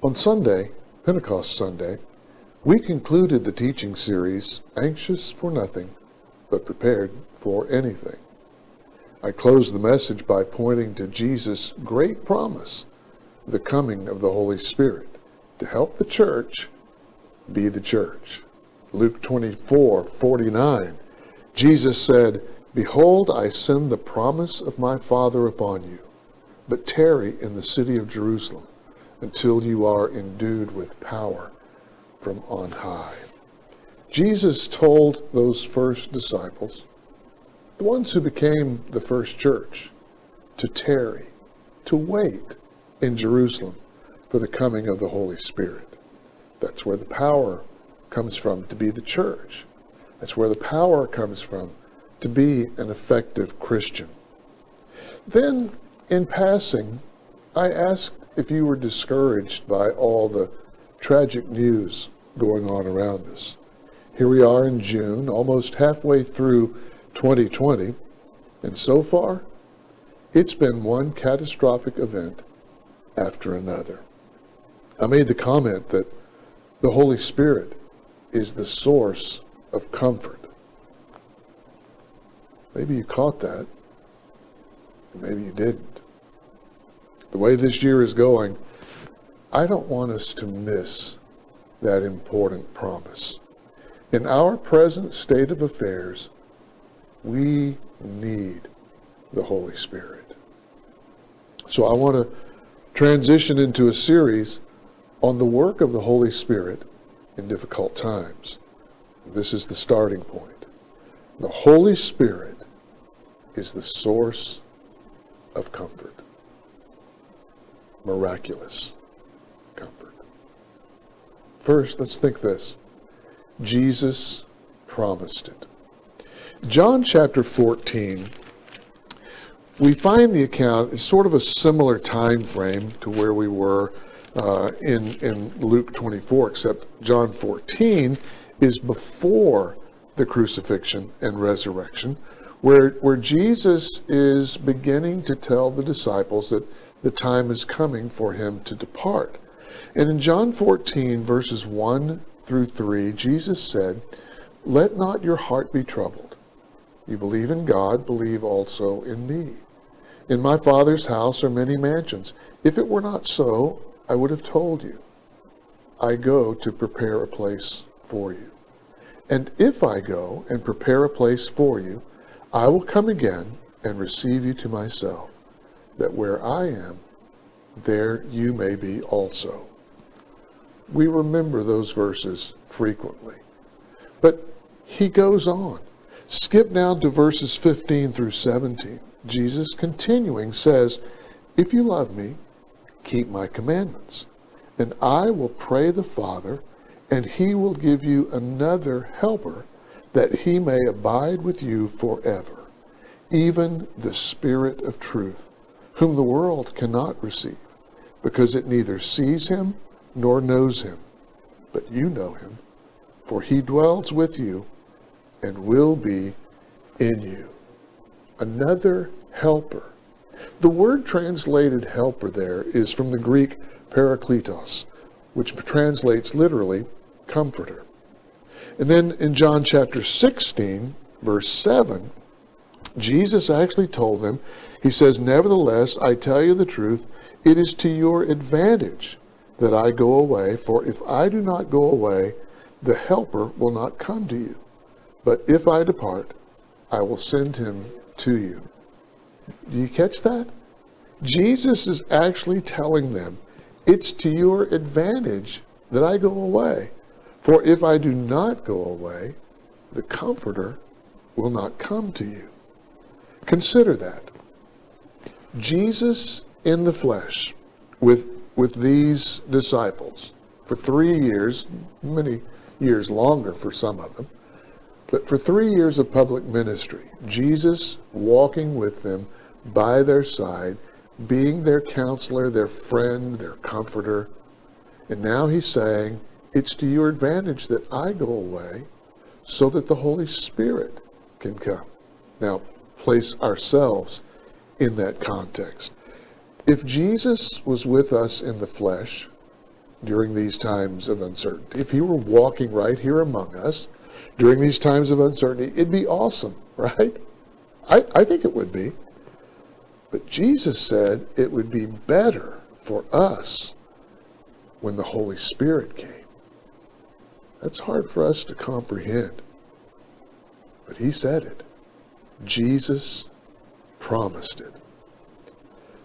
On Sunday, Pentecost Sunday, we concluded the teaching series, Anxious for Nothing, but Prepared for Anything. I closed the message by pointing to Jesus' great promise, the coming of the Holy Spirit, to help the church be the church. Luke 24:49, Jesus said, "Behold, I send the promise of my Father upon you, but tarry in the city of Jerusalem until you are endued with power from on high." Jesus told those first disciples, the ones who became the first church, to tarry, to wait in Jerusalem for the coming of the Holy Spirit. That's where the power comes from to be the church. That's where the power comes from to be an effective Christian. Then, in passing, I asked if you were discouraged by all the tragic news going on around us. Here we are in June, almost halfway through 2020, and so far, it's been one catastrophic event after another. I made the comment that the Holy Spirit is the source of comfort. Maybe you caught that, and maybe you didn't. The way this year is going, I don't want us to miss that important promise. In our present state of affairs, we need the Holy Spirit. So I want to transition into a series on the work of the Holy Spirit in difficult times. This is the starting point. The Holy Spirit is the source of comfort. Miraculous comfort. First, let's think this. Jesus promised it. John chapter 14, we find the account is sort of a similar time frame to where we were in Luke 24, except John 14 is before the crucifixion and resurrection, where Jesus is beginning to tell the disciples that the time is coming for him to depart. And in John 14, verses 1 through 3, Jesus said, "Let not your heart be troubled. You believe in God, believe also in me. In my Father's house are many mansions. If it were not so, I would have told you. I go to prepare a place for you. And if I go and prepare a place for you, I will come again and receive you to myself, that where I am, there you may be also." We remember those verses frequently. But he goes on. Skip down to verses 15 through 17. Jesus, continuing, says, "If you love me, keep my commandments, and I will pray the Father, and he will give you another helper, that he may abide with you forever, even the Spirit of truth, whom the world cannot receive, because it neither sees him nor knows him. But you know him, for he dwells with you and will be in you." Another helper. The word translated helper there is from the Greek parakletos, which translates literally comforter. And then in John chapter 16, verse 7, Jesus actually told them, he says, "Nevertheless, I tell you the truth, it is to your advantage that I go away, for if I do not go away, the helper will not come to you. But if I depart, I will send him to you." Do you catch that? Jesus is actually telling them, it's to your advantage that I go away. For if I do not go away, the Comforter will not come to you. Consider that. Jesus in the flesh with these disciples for 3 years, many years longer for some of them, but for 3 years of public ministry, Jesus walking with them by their side, being their counselor, their friend, their comforter. And now he's saying, it's to your advantage that I go away so that the Holy Spirit can come. Now, place ourselves in that context. If Jesus was with us in the flesh during these times of uncertainty, if he were walking right here among us during these times of uncertainty, it'd be awesome, right? I think it would be. But Jesus said it would be better for us when the Holy Spirit came. That's hard for us to comprehend. But he said it. Jesus promised it.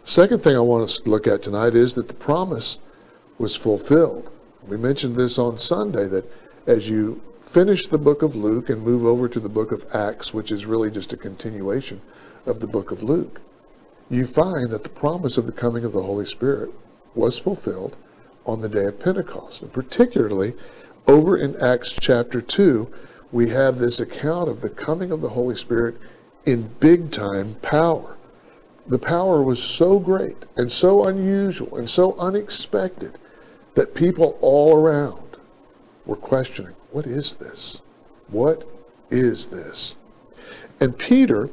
Second thing I want us to look at tonight is that the promise was fulfilled. We mentioned this on Sunday, that as you finish the book of Luke and move over to the book of Acts, which is really just a continuation of the book of Luke, you find that the promise of the coming of the Holy Spirit was fulfilled on the day of Pentecost. And particularly over in Acts chapter 2, we have this account of the coming of the Holy Spirit in big time power. The power was so great and so unusual and so unexpected that people all around were questioning, what is this? What is this? And Peter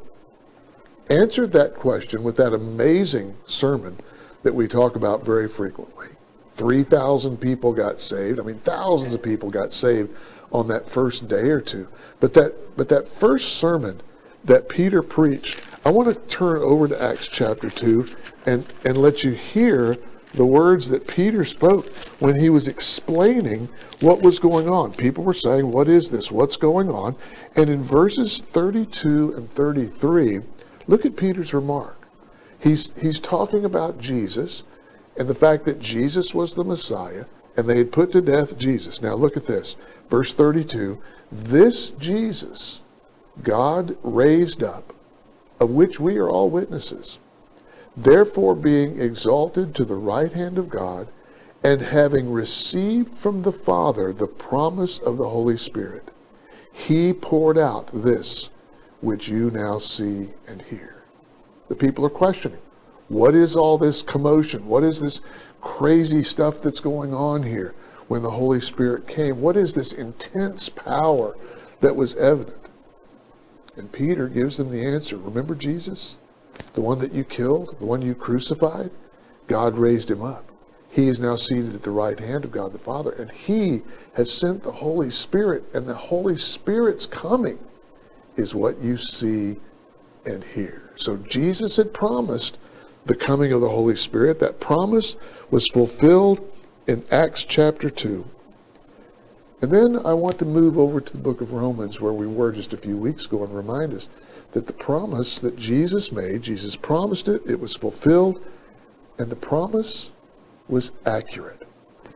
answered that question with that amazing sermon that we talk about very frequently. 3,000 people got saved. I mean, thousands of people got saved on that first day or two. But that first sermon that Peter preached, I want to turn over to Acts chapter 2 and let you hear the words that Peter spoke when he was explaining what was going on. People were saying, what is this? What's going on? And in verses 32 and 33, look at Peter's remark. He's talking about Jesus and the fact that Jesus was the Messiah, and they had put to death Jesus. Now look at this. Verse 32, this Jesus God raised up, of which we are all witnesses. Therefore, being exalted to the right hand of God, and having received from the Father the promise of the Holy Spirit, he poured out this which you now see and hear. The people are questioning, what is all this commotion? What is this crazy stuff that's going on here when the Holy Spirit came? What is this intense power that was evident? And Peter gives them the answer. Remember Jesus? The one that you killed, the one you crucified? God raised him up. He is now seated at the right hand of God the Father, and he has sent the Holy Spirit, and the Holy Spirit's coming is what you see and hear. So Jesus had promised the coming of the Holy Spirit. That promise was fulfilled in Acts chapter 2. And then I want to move over to the book of Romans, where we were just a few weeks ago, and remind us that the promise that Jesus made, Jesus promised it, it was fulfilled, and the promise was accurate.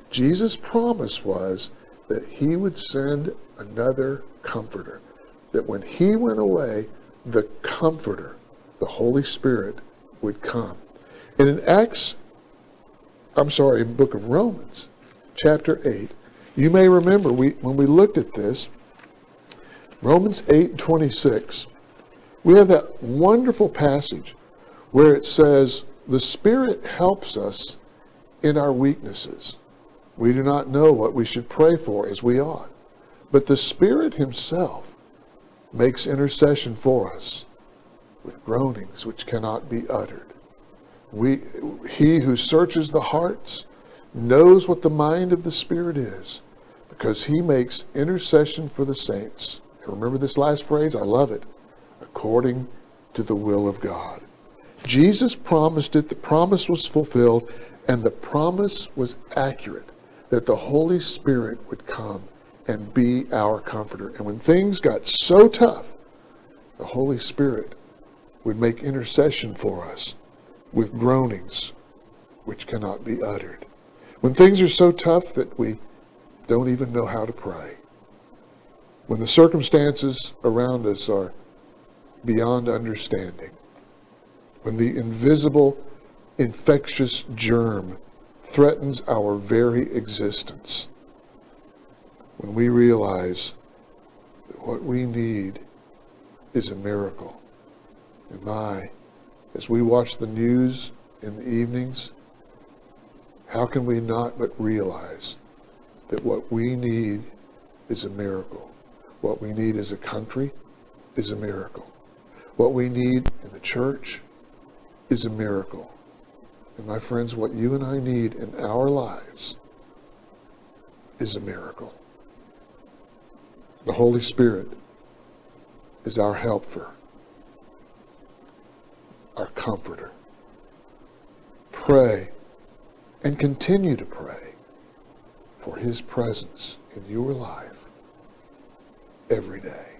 Jesus' promise was that he would send another comforter, that when he went away, the comforter, the Holy Spirit, would come. And in in the book of Romans, chapter 8, you may remember when we looked at this, Romans 8:26, we have that wonderful passage where it says, the Spirit helps us in our weaknesses. We do not know what we should pray for as we ought, but the Spirit himself makes intercession for us with groanings which cannot be uttered. He who searches the hearts knows what the mind of the Spirit is, because he makes intercession for the saints. And remember this last phrase? I love it. According to the will of God. Jesus promised it, the promise was fulfilled, and the promise was accurate, that the Holy Spirit would come and be our comforter. And when things got so tough, the Holy Spirit would make intercession for us with groanings which cannot be uttered. When things are so tough that we don't even know how to pray, when the circumstances around us are beyond understanding, when the invisible infectious germ threatens our very existence, when we realize that what we need is a miracle. And as we watch the news in the evenings, how can we not but realize that what we need is a miracle? What we need as a country is a miracle. What we need in the church is a miracle. And my friends, what you and I need in our lives is a miracle. The Holy Spirit is our helper, our comforter. Pray and continue to pray for His presence in your life every day.